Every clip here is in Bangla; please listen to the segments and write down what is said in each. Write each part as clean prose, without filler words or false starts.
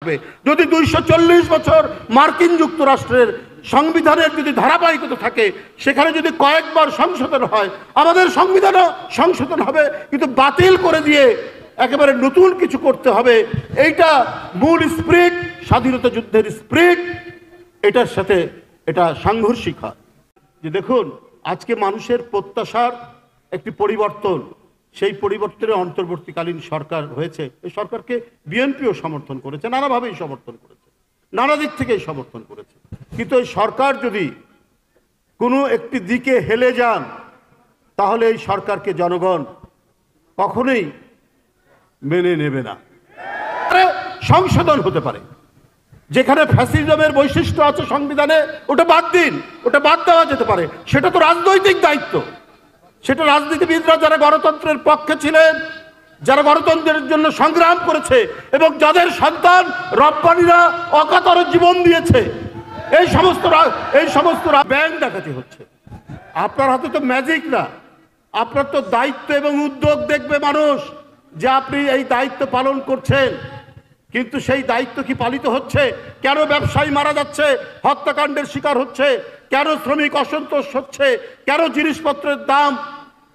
থাকবে। যদি 240 বছর মার্কিন যুক্তরাষ্ট্রের সংবিধানের যদি ধারাবাহিকতা থাকে, সেখানে যদি কয়েকবার সংশোধন হয়, আমাদের সংবিধানও সংশোধন হবে, কিন্তু বাতিল করে দিয়ে একেবারে নতুন কিছু করতে হবে। এইটা মূল স্পিরিট, স্বাধীনতা যুদ্ধের স্পিরিট, এটার সাথে এটা সাংঘর্ষিক হয়। যে দেখুন, আজকে মানুষের প্রত্যাশার একটি পরিবর্তন, সেই পরিবর্তনের অন্তর্বর্তীকালীন সরকার হয়েছে। এই সরকারকে বিএনপিও সমর্থন করেছে, নানাভাবেই সমর্থন করেছে, নানা দিক থেকেই সমর্থন করেছে। কিন্তু এই সরকার যদি কোনো একটি দিকে হেলে যান, তাহলে এই সরকারকে জনগণ কখনোই মেনে নেবে না। সংশোধন হতে পারে, যেখানে ফ্যাসিজমের বৈশিষ্ট্য আছে সংবিধানে, ওটা বাদ দিন, ওটা বাদ দেওয়া যেতে পারে। সেটা তো রাজনৈতিক দায়িত্ব, সেটা রাজনীতিবিদরা যারা গণতন্ত্রের পক্ষে ছিলেন, যারা গণতন্ত্রের জন্য সংগ্রাম করেছে এবং যাদের সন্তান রব্বানীরা অকাতরে জীবন দিয়েছে, এই সমস্ত ব্যাংক ডাকাতি হচ্ছে। আপনার হাতে তো ম্যাজিক না, আপনার তো দায়িত্ব এবং উদ্যোগ দেখবে মানুষ যে আপনি এই দায়িত্ব পালন করছেন, কিন্তু সেই দায়িত্ব কি পালিত হচ্ছে? কেন ব্যবসায়ী মারা যাচ্ছে, হত্যাকাণ্ডের শিকার হচ্ছে? কেন শ্রমিক অসন্তোষ হচ্ছে? কেন জিনিসপত্রের দাম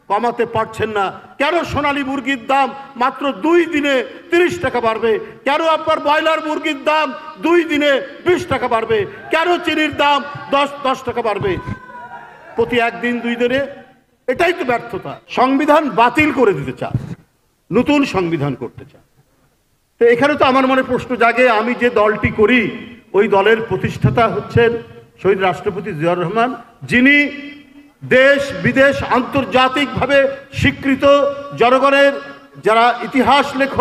কমাতে পারছেন না? কেন সোনালী মুরগির দাম মাত্র 2 দিনে 30 টাকা বাড়বে? কেন আপনার ব্রয়লার মুরগির দাম 2 দিনে 20 টাকা বাড়বে? কেন চিনির দাম 10 টাকা বাড়বে প্রতি 1 দিন 2 দিনে? এটাই তো ব্যর্থতা। সংবিধান বাতিল করে দিতে চায়, নতুন সংবিধান করতে চায়। তো এখানে তো আমার মনে প্রশ্ন জাগে, আমি যে দলটি করি ওই দলের প্রতিষ্ঠাতা হচ্ছেন শহীদ রাষ্ট্রপতি জিয়াউর রহমান, যিনি দেশ বিদেশ আন্তর্জাতিকভাবে স্বীকৃত জনগণের যারা ইতিহাস লেখক